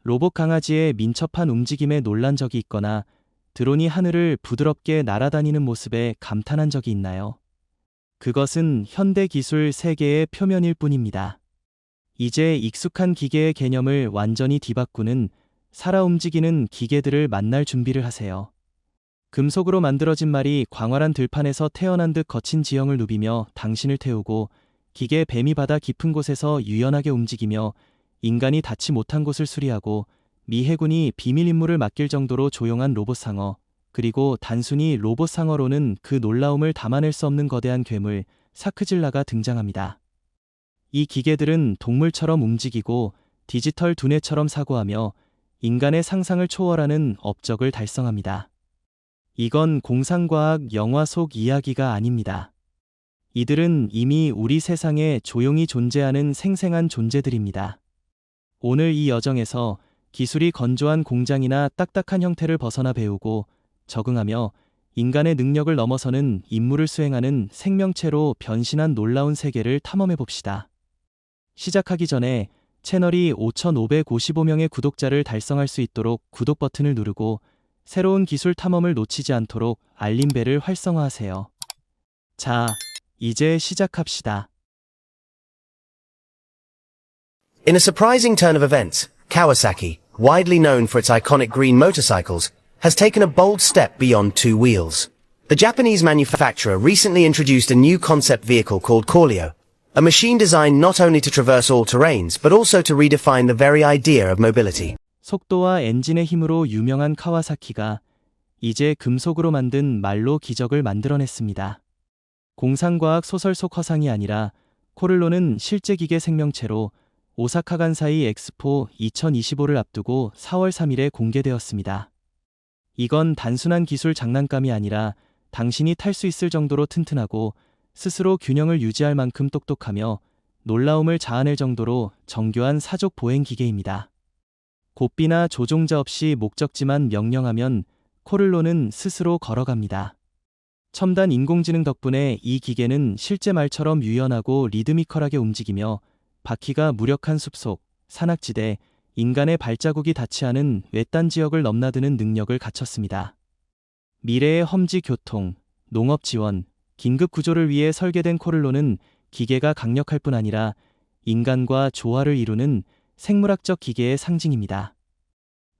로봇 강아지의 민첩한 움직임에 놀란 적이 있거나 드론이 하늘을 부드럽게 날아다니는 모습에 감탄한 적이 있나요? 그것은 현대 기술 세계의 표면일 뿐입니다. 이제 익숙한 기계의 개념을 완전히 뒤바꾸는 살아 움직이는 기계들을 만날 준비를 하세요. 금속으로 만들어진 말이 광활한 들판에서 태어난 듯 거친 지형을 누비며 당신을 태우고, 기계 뱀이 바다 깊은 곳에서 유연하게 움직이며 인간이 닿지 못한 곳을 수리하고, 미 해군이 비밀 임무를 맡길 정도로 조용한 로봇 상어, 그리고 단순히 로봇 상어로는 그 놀라움을 담아낼 수 없는 거대한 괴물 사크질라가 등장합니다. 이 기계들은 동물처럼 움직이고 디지털 두뇌처럼 사고하며 인간의 상상을 초월하는 업적을 달성합니다. 이건 공상과학 영화 속 이야기가 아닙니다. 이들은 이미 우리 세상에 조용히 존재하는 생생한 존재들입니다. 오늘 이 여정에서 기술이 건조한 공장이나 딱딱한 형태를 벗어나 배우고 적응하며 인간의 능력을 넘어서는 임무를 수행하는 생명체로 변신한 놀라운 세계를 탐험해 봅시다. 시작하기 전에 채널이 5,555명의 구독자를 달성할 수 있도록 구독 버튼을 누르고, 새로운 기술 탐험을 놓치지 않도록 알림벨을 활성화하세요. 자, 이제 시작합시다. In a surprising turn of events, Kawasaki, widely known for its iconic green motorcycles, has taken a bold step beyond two wheels. The Japanese manufacturer recently introduced a new concept vehicle called Corleo, a machine designed not only to traverse all terrains but also to redefine the very idea of mobility. 속도와 엔진의 힘으로 유명한 카와사키가 이제 금속으로 만든 말로 기적을 만들어냈습니다. 공상과학 소설 속 허상이 아니라 코를로는 실제 기계 생명체로 오사카 간사이 엑스포 2025를 앞두고 4월 3일에 공개되었습니다. 이건 단순한 기술 장난감이 아니라 당신이 탈 수 있을 정도로 튼튼하고 스스로 균형을 유지할 만큼 똑똑하며 놀라움을 자아낼 정도로 정교한 사족 보행 기계입니다. 고삐나 조종자 없이 목적지만 명령하면 코를로는 스스로 걸어갑니다. 첨단 인공지능 덕분에 이 기계는 실제 말처럼 유연하고 리드미컬하게 움직이며 바퀴가 무력한 숲속, 산악지대, 인간의 발자국이 닿지 않은 외딴 지역을 넘나드는 능력을 갖췄습니다. 미래의 험지 교통, 농업 지원, 긴급 구조를 위해 설계된 코를로는 기계가 강력할 뿐 아니라 인간과 조화를 이루는 생물학적 기계의 상징입니다.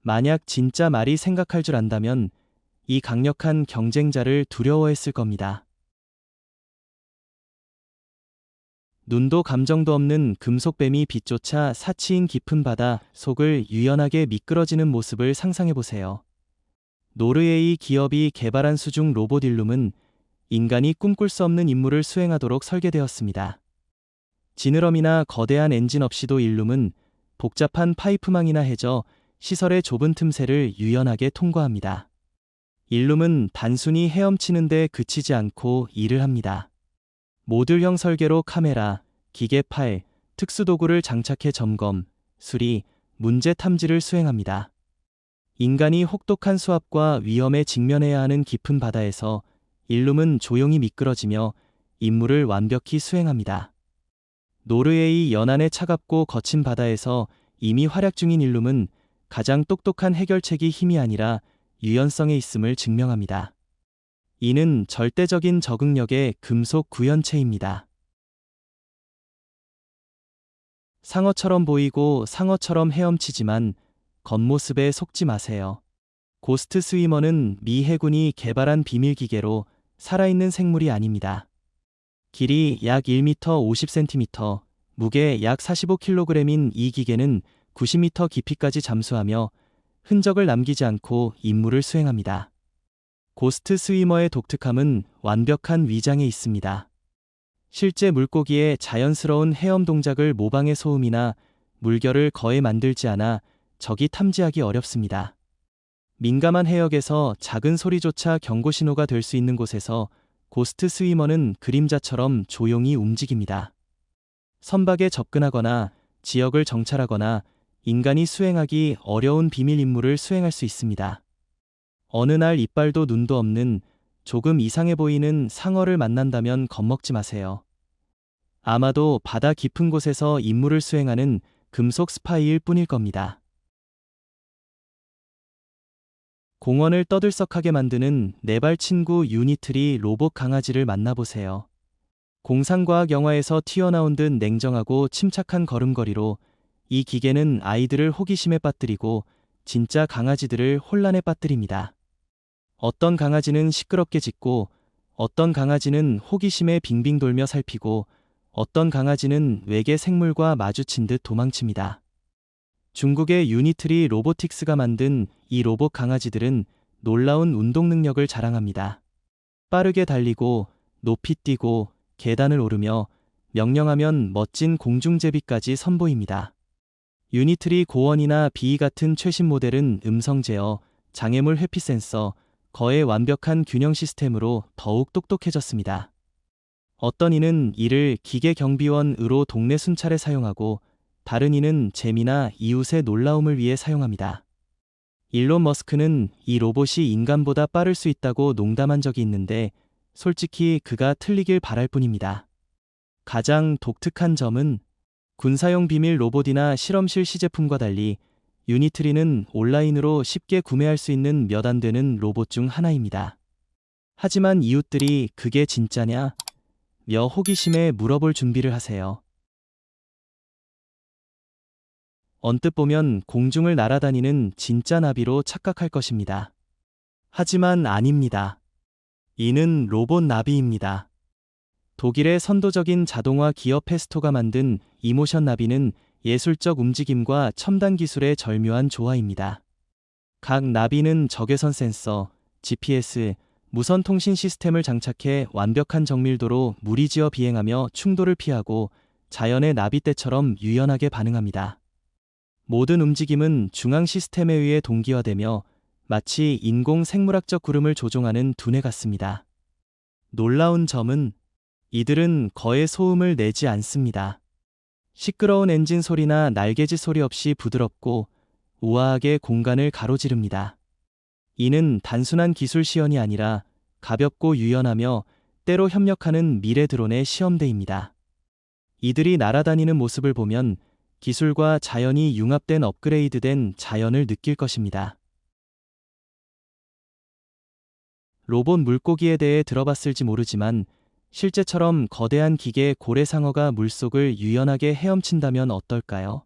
만약 진짜 말이 생각할 줄 안다면 이 강력한 경쟁자를 두려워했을 겁니다. 눈도 감정도 없는 금속뱀이 빛조차 사치인 깊은 바다 속을 유연하게 미끄러지는 모습을 상상해보세요. 노르웨이 기업이 개발한 수중 로봇 일룸은 인간이 꿈꿀 수 없는 임무를 수행하도록 설계되었습니다. 지느러미나 거대한 엔진 없이도 일룸은 복잡한 파이프망이나 해저, 시설의 좁은 틈새를 유연하게 통과합니다. 일룸은 단순히 헤엄치는 데 그치지 않고 일을 합니다. 모듈형 설계로 카메라, 기계 팔, 특수도구를 장착해 점검, 수리, 문제 탐지를 수행합니다. 인간이 혹독한 수압과 위험에 직면해야 하는 깊은 바다에서 일룸은 조용히 미끄러지며 임무를 완벽히 수행합니다. 노르웨이 연안의 차갑고 거친 바다에서 이미 활약 중인 일룸은 가장 똑똑한 해결책이 힘이 아니라 유연성에 있음을 증명합니다. 이는 절대적인 적응력의 금속 구현체입니다. 상어처럼 보이고 상어처럼 헤엄치지만 겉모습에 속지 마세요. 고스트 스위머는 미 해군이 개발한 비밀 기계로 살아있는 생물이 아닙니다. 길이 약 1m 50cm, 무게 약 45kg인 이 기계는 90m 깊이까지 잠수하며 흔적을 남기지 않고 임무를 수행합니다. 고스트 스위머의 독특함은 완벽한 위장에 있습니다. 실제 물고기의 자연스러운 헤엄 동작을 모방해 소음이나 물결을 거의 만들지 않아 적이 탐지하기 어렵습니다. 민감한 해역에서 작은 소리조차 경고 신호가 될 수 있는 곳에서 고스트 스위머는 그림자처럼 조용히 움직입니다. 선박에 접근하거나 지역을 정찰하거나 인간이 수행하기 어려운 비밀 임무를 수행할 수 있습니다. 어느 날 이빨도 눈도 없는 조금 이상해 보이는 상어를 만난다면 겁먹지 마세요. 아마도 바다 깊은 곳에서 임무를 수행하는 금속 스파이일 뿐일 겁니다. 공원을 떠들썩하게 만드는 네 발 친구 유니트리 로봇 강아지를 만나보세요. 공상과학 영화에서 튀어나온 듯 냉정하고 침착한 걸음걸이로 이 기계는 아이들을 호기심에 빠뜨리고 진짜 강아지들을 혼란에 빠뜨립니다. 어떤 강아지는 시끄럽게 짖고, 어떤 강아지는 호기심에 빙빙 돌며 살피고, 어떤 강아지는 외계 생물과 마주친 듯 도망칩니다. 중국의 유니트리 로보틱스가 만든 이 로봇 강아지들은 놀라운 운동 능력을 자랑합니다. 빠르게 달리고, 높이 뛰고, 계단을 오르며 명령하면 멋진 공중제비까지 선보입니다. 유니트리 고원이나 비이 같은 최신 모델은 음성 제어, 장애물 회피 센서, 거의 완벽한 균형 시스템으로 더욱 똑똑해졌습니다. 어떤 이는 이를 기계 경비원으로 동네 순찰에 사용하고, 다른 이는 재미나 이웃의 놀라움을 위해 사용합니다. 일론 머스크는 이 로봇이 인간보다 빠를 수 있다고 농담한 적이 있는데, 솔직히 그가 틀리길 바랄 뿐입니다. 가장 독특한 점은 군사용 비밀 로봇이나 실험실 시제품과 달리 유니트리는 온라인으로 쉽게 구매할 수 있는 몇 안 되는 로봇 중 하나입니다. 하지만 이웃들이 그게 진짜냐? 며 호기심에 물어볼 준비를 하세요. 언뜻 보면 공중을 날아다니는 진짜 나비로 착각할 것입니다. 하지만 아닙니다. 이는 로봇 나비입니다. 독일의 선도적인 자동화 기업 페스토가 만든 이모션 나비는 예술적 움직임과 첨단 기술의 절묘한 조화입니다. 각 나비는 적외선 센서, GPS, 무선 통신 시스템을 장착해 완벽한 정밀도로 무리지어 비행하며 충돌을 피하고 자연의 나비떼처럼 유연하게 반응합니다. 모든 움직임은 중앙 시스템에 의해 동기화되며 마치 인공 생물학적 구름을 조종하는 두뇌 같습니다. 놀라운 점은 이들은 거의 소음을 내지 않습니다. 시끄러운 엔진 소리나 날개짓 소리 없이 부드럽고 우아하게 공간을 가로지릅니다. 이는 단순한 기술 시연이 아니라 가볍고 유연하며 때로 협력하는 미래 드론의 시험대입니다. 이들이 날아다니는 모습을 보면 기술과 자연이 융합된 업그레이드된 자연을 느낄 것입니다. 로봇 물고기에 대해 들어봤을지 모르지만 실제처럼 거대한 기계 고래상어가 물속을 유연하게 헤엄친다면 어떨까요?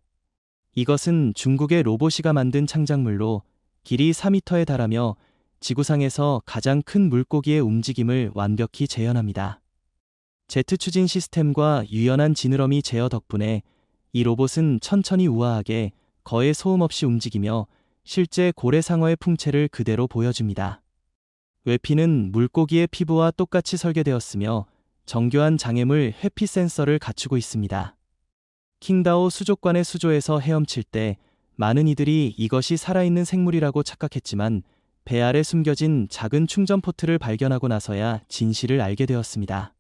이것은 중국의 로보시가 만든 창작물로 길이 4m에 달하며 지구상에서 가장 큰 물고기의 움직임을 완벽히 재현합니다. 제트 추진 시스템과 유연한 지느러미 제어 덕분에 이 로봇은 천천히 우아하게 거의 소음 없이 움직이며 실제 고래상어의 풍채를 그대로 보여줍니다. 외피는 물고기의 피부와 똑같이 설계되었으며 정교한 장애물 회피 센서를 갖추고 있습니다. 킹다오 수족관의 수조에서 헤엄칠 때 많은 이들이 이것이 살아있는 생물이라고 착각했지만 배 아래 숨겨진 작은 충전 포트를 발견하고 나서야 진실을 알게 되었습니다.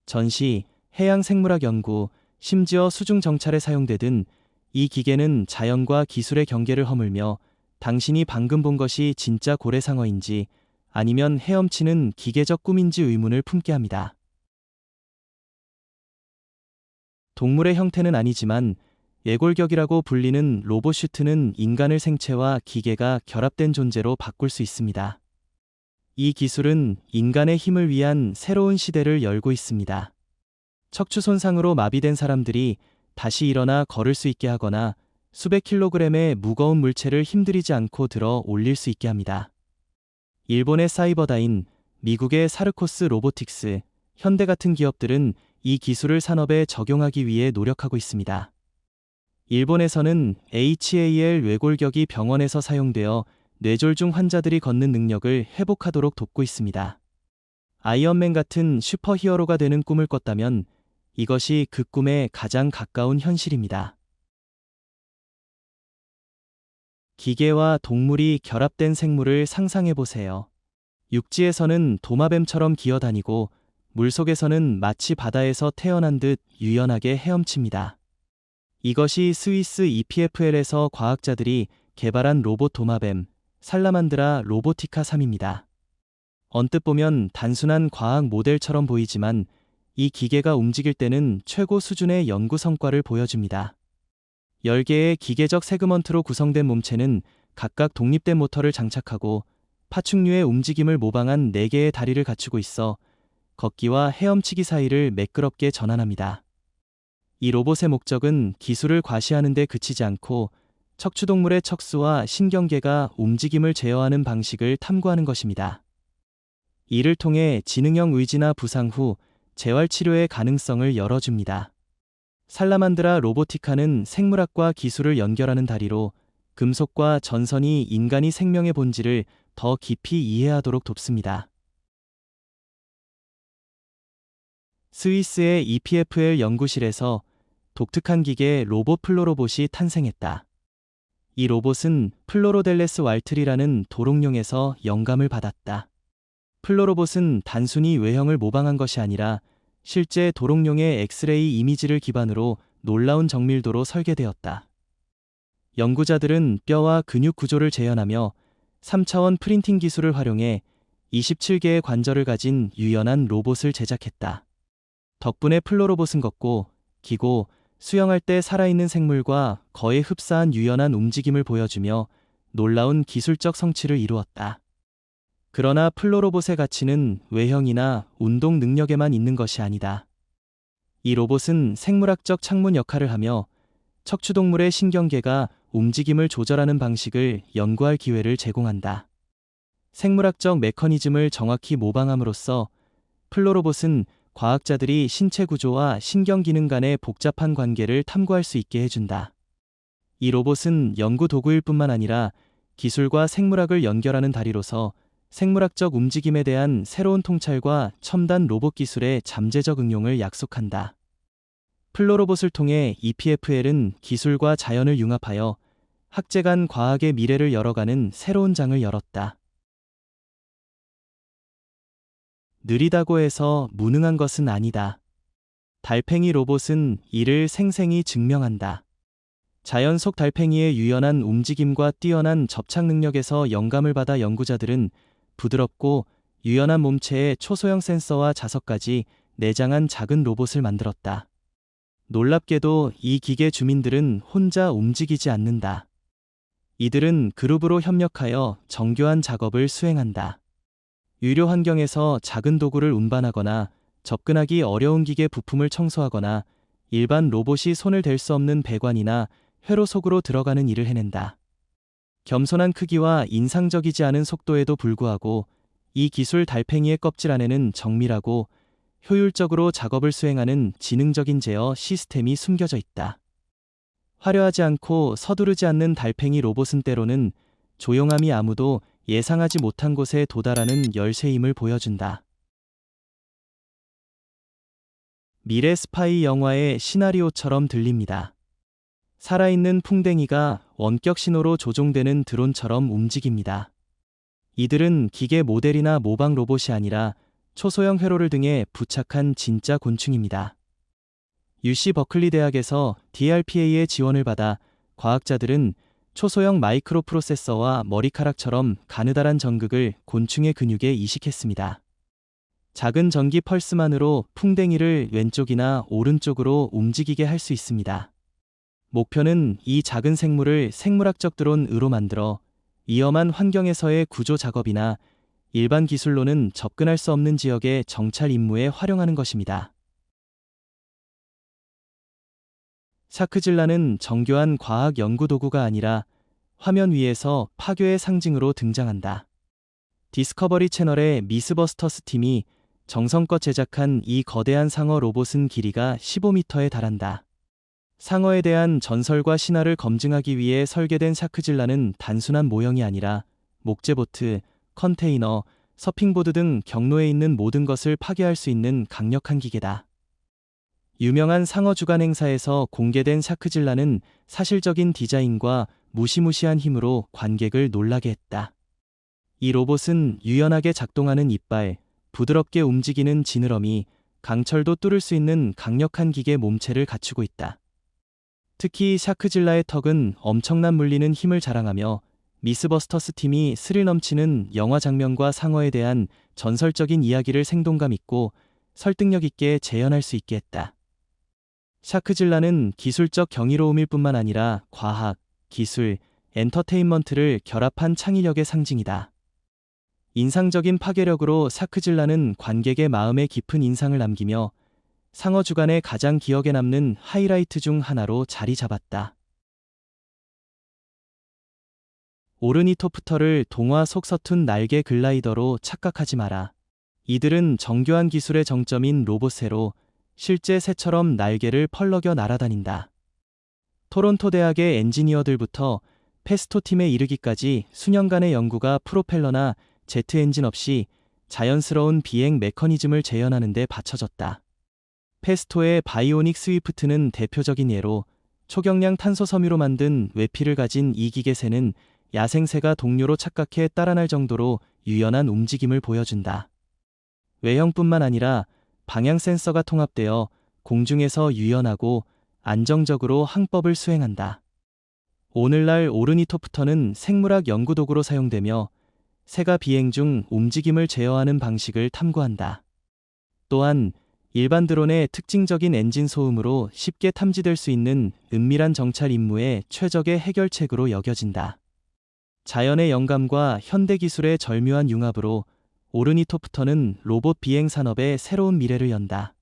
전시, 해양 생물학 연구, 심지어 수중 정찰에 사용되든 이 기계는 자연과 기술의 경계를 허물며 당신이 방금 본 것이 진짜 고래상어인지 아니면 헤엄치는 기계적 꿈인지 의문을 품게 합니다. 동물의 형태는 아니지만 예골격이라고 불리는 로봇슈트는 인간을 생체와 기계가 결합된 존재로 바꿀 수 있습니다. 이 기술은 인간의 힘을 위한 새로운 시대를 열고 있습니다. 척추 손상으로 마비된 사람들이 다시 일어나 걸을 수 있게 하거나 수백 킬로그램의 무거운 물체를 힘들이지 않고 들어 올릴 수 있게 합니다. 일본의 사이버다인, 미국의 사르코스 로보틱스, 현대 같은 기업들은 이 기술을 산업에 적용하기 위해 노력하고 있습니다. 일본에서는 HAL 외골격이 병원에서 사용되어 뇌졸중 환자들이 걷는 능력을 회복하도록 돕고 있습니다. 아이언맨 같은 슈퍼히어로가 되는 꿈을 꿨다면 이것이 그 꿈에 가장 가까운 현실입니다. 기계와 동물이 결합된 생물을 상상해보세요. 육지에서는 도마뱀처럼 기어다니고 물속에서는 마치 바다에서 태어난 듯 유연하게 헤엄칩니다. 이것이 스위스 EPFL에서 과학자들이 개발한 로봇 도마뱀, 살라만드라 로보티카 3입니다. 언뜻 보면 단순한 과학 모델처럼 보이지만 이 기계가 움직일 때는 최고 수준의 연구 성과를 보여줍니다. 10개의 기계적 세그먼트로 구성된 몸체는 각각 독립된 모터를 장착하고 파충류의 움직임을 모방한 4개의 다리를 갖추고 있어 걷기와 헤엄치기 사이를 매끄럽게 전환합니다. 이 로봇의 목적은 기술을 과시하는 데 그치지 않고 척추동물의 척수와 신경계가 움직임을 제어하는 방식을 탐구하는 것입니다. 이를 통해 지능형 의지나 부상 후 재활치료의 가능성을 열어줍니다. 살라만드라 로보티카는 생물학과 기술을 연결하는 다리로 금속과 전선이 인간이 생명의 본질을 더 깊이 이해하도록 돕습니다. 스위스의 EPFL 연구실에서 독특한 기계 로봇 플로로봇이 탄생했다. 이 로봇은 플로로델레스 왈트리라는 도롱뇽에서 영감을 받았다. 플로로봇은 단순히 외형을 모방한 것이 아니라 실제 도롱뇽의 엑스레이 이미지를 기반으로 놀라운 정밀도로 설계되었다. 연구자들은 뼈와 근육 구조를 재현하며 3차원 프린팅 기술을 활용해 27개의 관절을 가진 유연한 로봇을 제작했다. 덕분에 플로로봇은 걷고, 기고, 수영할 때 살아있는 생물과 거의 흡사한 유연한 움직임을 보여주며 놀라운 기술적 성취를 이루었다. 그러나 플로로봇의 가치는 외형이나 운동 능력에만 있는 것이 아니다. 이 로봇은 생물학적 창문 역할을 하며 척추동물의 신경계가 움직임을 조절하는 방식을 연구할 기회를 제공한다. 생물학적 메커니즘을 정확히 모방함으로써 플로로봇은 과학자들이 신체 구조와 신경 기능 간의 복잡한 관계를 탐구할 수 있게 해준다. 이 로봇은 연구 도구일 뿐만 아니라 기술과 생물학을 연결하는 다리로서 생물학적 움직임에 대한 새로운 통찰과 첨단 로봇 기술의 잠재적 응용을 약속한다. 플로로봇을 통해 EPFL은 기술과 자연을 융합하여 학제 간 과학의 미래를 열어가는 새로운 장을 열었다. 느리다고 해서 무능한 것은 아니다. 달팽이 로봇은 이를 생생히 증명한다. 자연 속 달팽이의 유연한 움직임과 뛰어난 접착 능력에서 영감을 받아 연구자들은 부드럽고 유연한 몸체에 초소형 센서와 자석까지 내장한 작은 로봇을 만들었다. 놀랍게도 이 기계 주민들은 혼자 움직이지 않는다. 이들은 그룹으로 협력하여 정교한 작업을 수행한다. 유료 환경에서 작은 도구를 운반하거나 접근하기 어려운 기계 부품을 청소하거나 일반 로봇이 손을 댈 수 없는 배관이나 회로 속으로 들어가는 일을 해낸다. 겸손한 크기와 인상적이지 않은 속도에도 불구하고 이 기술 달팽이의 껍질 안에는 정밀하고 효율적으로 작업을 수행하는 지능적인 제어 시스템이 숨겨져 있다. 화려하지 않고 서두르지 않는 달팽이 로봇은 때로는 조용함이 아무도 예상하지 못한 곳에 도달하는 열쇠임을 보여준다. 미래 스파이 영화의 시나리오처럼 들립니다. 살아있는 풍뎅이가 원격 신호로 조종되는 드론처럼 움직입니다. 이들은 기계 모델이나 모방 로봇이 아니라 초소형 회로를 등에 부착한 진짜 곤충입니다. UC 버클리 대학에서 DRPA의 지원을 받아 과학자들은 초소형 마이크로 프로세서와 머리카락처럼 가느다란 전극을 곤충의 근육에 이식했습니다. 작은 전기 펄스만으로 풍뎅이를 왼쪽이나 오른쪽으로 움직이게 할 수 있습니다. 목표는 이 작은 생물을 생물학적 드론으로 만들어 위험한 환경에서의 구조 작업이나 일반 기술로는 접근할 수 없는 지역의 정찰 임무에 활용하는 것입니다. 샤크질라는 정교한 과학 연구 도구가 아니라 화면 위에서 파괴의 상징으로 등장한다. 디스커버리 채널의 미스버스터스 팀이 정성껏 제작한 이 거대한 상어 로봇은 길이가 15m에 달한다. 상어에 대한 전설과 신화를 검증하기 위해 설계된 샤크질라는 단순한 모형이 아니라 목재보트, 컨테이너, 서핑보드 등 경로에 있는 모든 것을 파괴할 수 있는 강력한 기계다. 유명한 상어 주간 행사에서 공개된 샤크질라는 사실적인 디자인과 무시무시한 힘으로 관객을 놀라게 했다. 이 로봇은 유연하게 작동하는 이빨, 부드럽게 움직이는 지느러미, 강철도 뚫을 수 있는 강력한 기계 몸체를 갖추고 있다. 특히 샤크질라의 턱은 엄청난 물리는 힘을 자랑하며 미스버스터스 팀이 스릴 넘치는 영화 장면과 상어에 대한 전설적인 이야기를 생동감 있고 설득력 있게 재현할 수 있게 했다. 샤크질라는 기술적 경이로움일 뿐만 아니라 과학, 기술, 엔터테인먼트를 결합한 창의력의 상징이다. 인상적인 파괴력으로 사크질라는 관객의 마음에 깊은 인상을 남기며 상어 주간의 가장 기억에 남는 하이라이트 중 하나로 자리 잡았다. 오르니토프터를 동화 속 서툰 날개 글라이더로 착각하지 마라. 이들은 정교한 기술의 정점인 로봇새로 실제 새처럼 날개를 펄럭여 날아다닌다. 토론토 대학의 엔지니어들부터 페스토 팀에 이르기까지 수년간의 연구가 프로펠러나 제트 엔진 없이 자연스러운 비행 메커니즘을 재현하는 데 바쳐졌다. 페스토의 바이오닉 스위프트는 대표적인 예로 초경량 탄소 섬유로 만든 외피를 가진 이 기계새는 야생새가 동료로 착각해 따라날 정도로 유연한 움직임을 보여준다. 외형뿐만 아니라 방향 센서가 통합되어 공중에서 유연하고 안정적으로 항법을 수행한다. 오늘날 오르니토프터는 생물학 연구 도구로 사용되며 새가 비행 중 움직임을 제어하는 방식을 탐구한다. 또한 일반 드론의 특징적인 엔진 소음으로 쉽게 탐지될 수 있는 은밀한 정찰 임무의 최적의 해결책으로 여겨진다. 자연의 영감과 현대 기술의 절묘한 융합으로 오르니토프터는 로봇 비행 산업의 새로운 미래를 연다.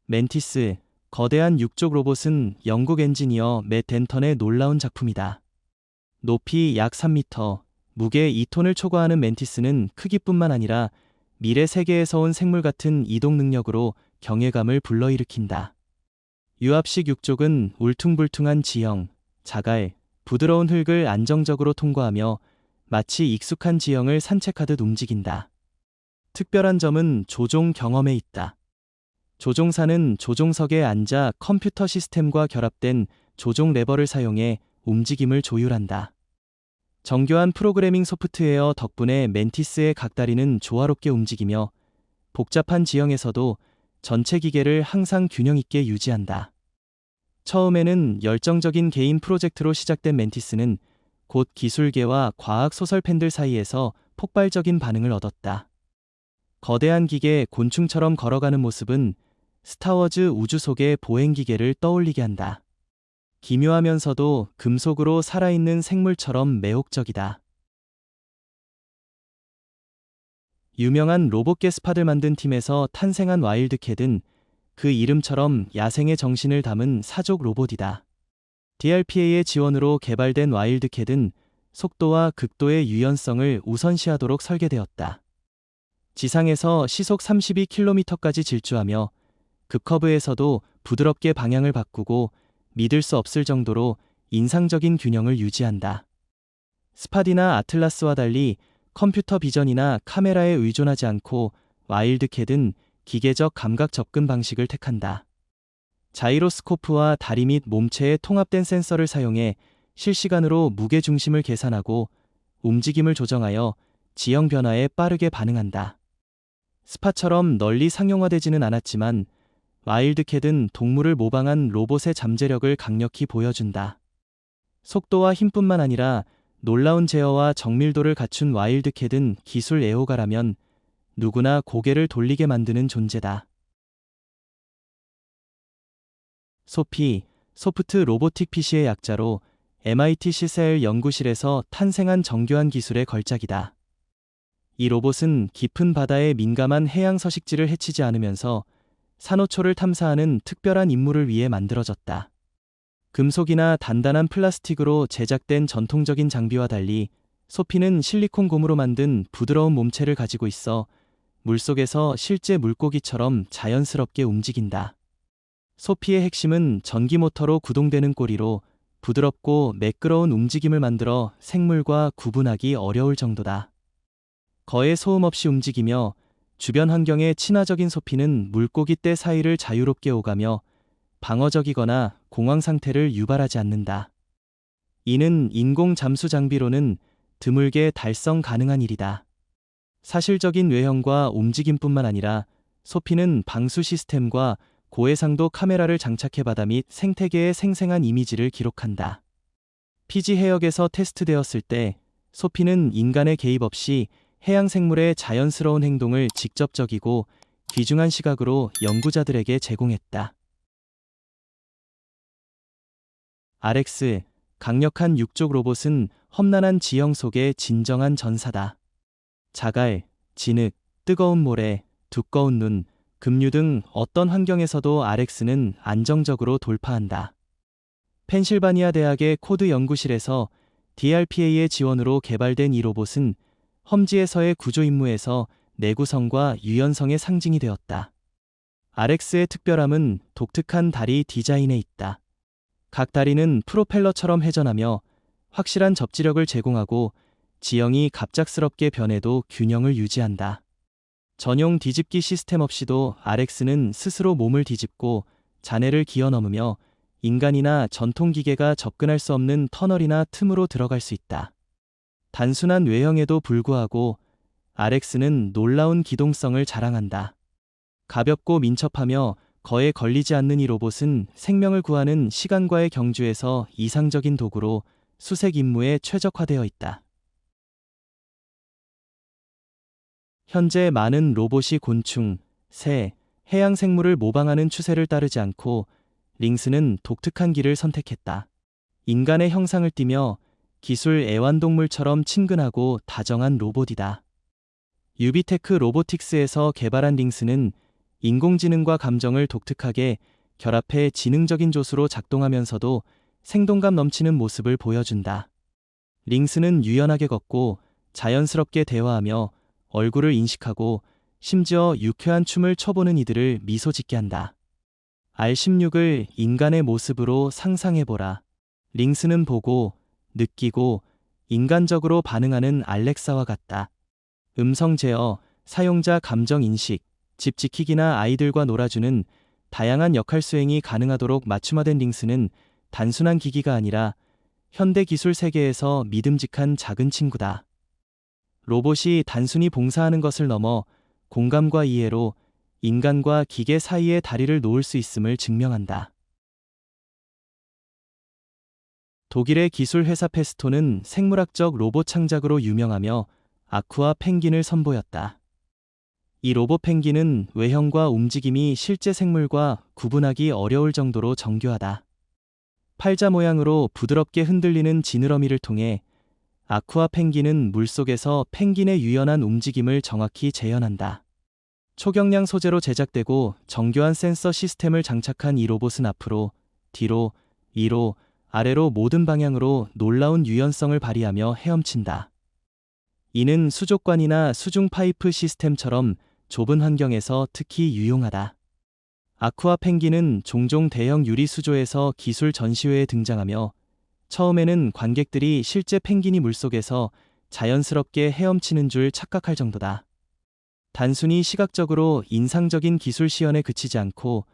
멘티스, 거대한 육족 로봇은 영국 엔지니어 맷 덴턴의 놀라운 작품이다. 높이 약 3m, 무게 2톤을 초과하는 멘티스는 크기뿐만 아니라 미래 세계에서 온 생물 같은 이동 능력으로 경외감을 불러일으킨다. 유압식 육족은 울퉁불퉁한 지형, 자갈, 부드러운 흙을 안정적으로 통과하며 마치 익숙한 지형을 산책하듯 움직인다. 특별한 점은 조종 경험에 있다. 조종사는 조종석에 앉아 컴퓨터 시스템과 결합된 조종 레버를 사용해 움직임을 조율한다. 정교한 프로그래밍 소프트웨어 덕분에 멘티스의 각다리는 조화롭게 움직이며 복잡한 지형에서도 전체 기계를 항상 균형 있게 유지한다. 처음에는 열정적인 개인 프로젝트로 시작된 멘티스는 곧 기술계와 과학 소설 팬들 사이에서 폭발적인 반응을 얻었다. 거대한 기계 곤충처럼 걸어가는 모습은 스타워즈 우주 속의 보행기계를 떠올리게 한다. 기묘하면서도 금속으로 살아있는 생물처럼 매혹적이다. 유명한 로봇 게스파들 만든 팀에서 탄생한 와일드캣은 그 이름처럼 야생의 정신을 담은 사족 로봇이다. DRPA의 지원으로 개발된 와일드캣은 속도와 극도의 유연성을 우선시하도록 설계되었다. 지상에서 시속 32km까지 질주하며 급커브에서도 부드럽게 방향을 바꾸고 믿을 수 없을 정도로 인상적인 균형을 유지한다. 스파디나 아틀라스와 달리 컴퓨터 비전이나 카메라에 의존하지 않고 와일드캣은 기계적 감각 접근 방식을 택한다. 자이로스코프와 다리 및 몸체에 통합된 센서를 사용해 실시간으로 무게 중심을 계산하고 움직임을 조정하여 지형 변화에 빠르게 반응한다. 스파처럼 널리 상용화되지는 않았지만 와일드캣은 동물을 모방한 로봇의 잠재력을 강력히 보여준다. 속도와 힘뿐만 아니라 놀라운 제어와 정밀도를 갖춘 와일드캣은 기술 애호가라면 누구나 고개를 돌리게 만드는 존재다. 소피, 소프트 로보틱 PC의 약자로 MIT 시사엘 연구실에서 탄생한 정교한 기술의 걸작이다. 이 로봇은 깊은 바다의 민감한 해양 서식지를 해치지 않으면서 산호초를 탐사하는 특별한 임무를 위해 만들어졌다. 금속이나 단단한 플라스틱으로 제작된 전통적인 장비와 달리 소피는 실리콘 곰으로 만든 부드러운 몸체를 가지고 있어 물속에서 실제 물고기처럼 자연스럽게 움직인다. 소피의 핵심은 전기 모터로 구동되는 꼬리로 부드럽고 매끄러운 움직임을 만들어 생물과 구분하기 어려울 정도다. 거의 소음 없이 움직이며 주변 환경에 친화적인 소피는 물고기 떼 사이를 자유롭게 오가며 방어적이거나 공황 상태를 유발하지 않는다. 이는 인공 잠수 장비로는 드물게 달성 가능한 일이다. 사실적인 외형과 움직임뿐만 아니라 소피는 방수 시스템과 고해상도 카메라를 장착해 바다 및 생태계의 생생한 이미지를 기록한다. 피지 해역에서 테스트되었을 때 소피는 인간의 개입 없이 해양 생물의 자연스러운 행동을 직접적이고 귀중한 시각으로 연구자들에게 제공했다. RX, 강력한 육족 로봇은 험난한 지형 속의 진정한 전사다. 자갈, 진흙, 뜨거운 모래, 두꺼운 눈, 급류 등 어떤 환경에서도 RX는 안정적으로 돌파한다. 펜실바니아 대학의 코드 연구실에서 DRPA의 지원으로 개발된 이 로봇은 험지에서의 구조 임무에서 내구성과 유연성의 상징이 되었다. RX의 특별함은 독특한 다리 디자인에 있다. 각 다리는 프로펠러처럼 회전하며 확실한 접지력을 제공하고 지형이 갑작스럽게 변해도 균형을 유지한다. 전용 뒤집기 시스템 없이도 RX는 스스로 몸을 뒤집고 잔해를 기어 넘으며 인간이나 전통기계가 접근할 수 없는 터널이나 틈으로 들어갈 수 있다. 단순한 외형에도 불구하고 RX는 놀라운 기동성을 자랑한다. 가볍고 민첩하며 거에 걸리지 않는 이 로봇은 생명을 구하는 시간과의 경주에서 이상적인 도구로 수색 임무에 최적화되어 있다. 현재 많은 로봇이 곤충, 새, 해양 생물을 모방하는 추세를 따르지 않고 링스는 독특한 길을 선택했다. 인간의 형상을 띠며 기술 애완동물처럼 친근하고 다정한 로봇이다. 유비테크 로보틱스에서 개발한 링스는 인공지능과 감정을 독특하게 결합해 지능적인 조수로 작동하면서도 생동감 넘치는 모습을 보여준다. 링스는 유연하게 걷고 자연스럽게 대화하며 얼굴을 인식하고 심지어 유쾌한 춤을 춰보는 이들을 미소 짓게 한다. R16을 인간의 모습으로 상상해보라. 링스는 보고, 느끼고, 인간적으로 반응하는 알렉사와 같다. 음성 제어, 사용자 감정 인식, 집 지키기나 아이들과 놀아주는 다양한 역할 수행이 가능하도록 맞춤화된 링스는 단순한 기기가 아니라 현대 기술 세계에서 믿음직한 작은 친구다. 로봇이 단순히 봉사하는 것을 넘어 공감과 이해로 인간과 기계 사이에 다리를 놓을 수 있음을 증명한다. 독일의 기술 회사 페스토는 생물학적 로봇 창작으로 유명하며 아쿠아 펭귄을 선보였다. 이 로봇 펭귄은 외형과 움직임이 실제 생물과 구분하기 어려울 정도로 정교하다. 팔자 모양으로 부드럽게 흔들리는 지느러미를 통해 아쿠아 펭귄은 물속에서 펭귄의 유연한 움직임을 정확히 재현한다. 초경량 소재로 제작되고 정교한 센서 시스템을 장착한 이 로봇은 앞으로, 뒤로, 위로, 아래로 모든 방향으로 놀라운 유연성을 발휘하며 헤엄친다. 이는 수족관이나 수중 파이프 시스템처럼 좁은 환경에서 특히 유용하다. 아쿠아 펭귄은 종종 대형 유리 수조에서 기술 전시회에 등장하며 처음에는 관객들이 실제 펭귄이 물속에서 자연스럽게 헤엄치는 줄 착각할 정도다. 단순히 시각적으로 인상적인 기술 시연에 그치지 않고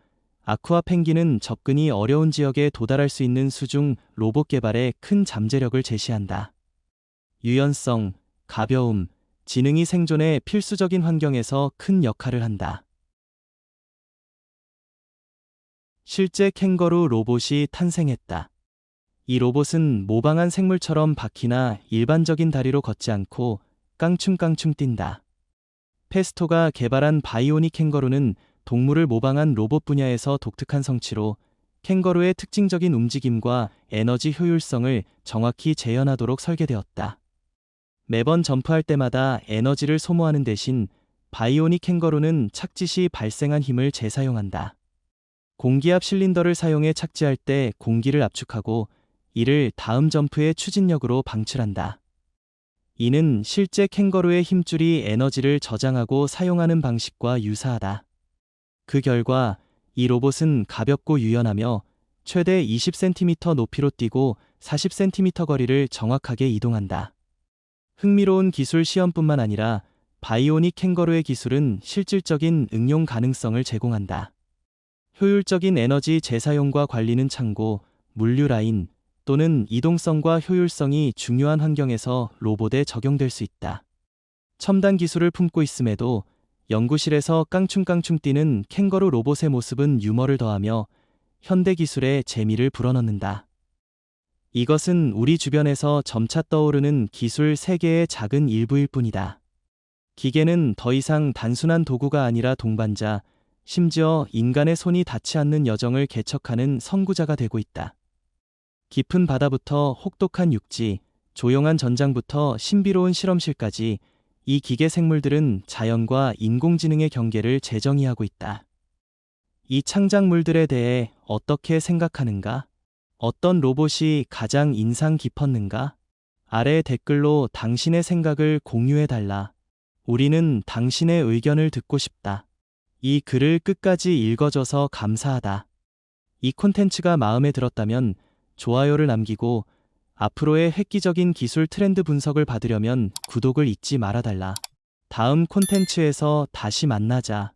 아쿠아 펭귄은 접근이 어려운 지역에 도달할 수 있는 수중 로봇 개발에 큰 잠재력을 제시한다. 유연성, 가벼움, 지능이 생존에 필수적인 환경에서 큰 역할을 한다. 실제 캥거루 로봇이 탄생했다. 이 로봇은 모방한 생물처럼 바퀴나 일반적인 다리로 걷지 않고 깡충깡충 뛴다. 페스토가 개발한 바이오닉 캥거루는 동물을 모방한 로봇 분야에서 독특한 성취로 캥거루의 특징적인 움직임과 에너지 효율성을 정확히 재현하도록 설계되었다. 매번 점프할 때마다 에너지를 소모하는 대신 바이오닉 캥거루는 착지 시 발생한 힘을 재사용한다. 공기압 실린더를 사용해 착지할 때 공기를 압축하고 이를 다음 점프의 추진력으로 방출한다. 이는 실제 캥거루의 힘줄이 에너지를 저장하고 사용하는 방식과 유사하다. 그 결과 이 로봇은 가볍고 유연하며 최대 20cm 높이로 뛰고 40cm 거리를 정확하게 이동한다. 흥미로운 기술 시험뿐만 아니라 바이오닉 캥거루의 기술은 실질적인 응용 가능성을 제공한다. 효율적인 에너지 재사용과 관리는 창고, 물류 라인 또는 이동성과 효율성이 중요한 환경에서 로봇에 적용될 수 있다. 첨단 기술을 품고 있음에도 연구실에서 깡충깡충 뛰는 캥거루 로봇의 모습은 유머를 더하며 현대 기술의 재미를 불어넣는다. 이것은 우리 주변에서 점차 떠오르는 기술 세계의 작은 일부일 뿐이다. 기계는 더 이상 단순한 도구가 아니라 동반자, 심지어 인간의 손이 닿지 않는 여정을 개척하는 선구자가 되고 있다. 깊은 바다부터 혹독한 육지, 조용한 전장부터 신비로운 실험실까지 이 기계 생물들은 자연과 인공지능의 경계를 재정의하고 있다. 이 창작물들에 대해 어떻게 생각하는가? 어떤 로봇이 가장 인상 깊었는가? 아래 댓글로 당신의 생각을 공유해달라. 우리는 당신의 의견을 듣고 싶다. 이 글을 끝까지 읽어줘서 감사하다. 이 콘텐츠가 마음에 들었다면 좋아요를 남기고 앞으로의 획기적인 기술 트렌드 분석을 받으려면 구독을 잊지 말아달라. 다음 콘텐츠에서 다시 만나자.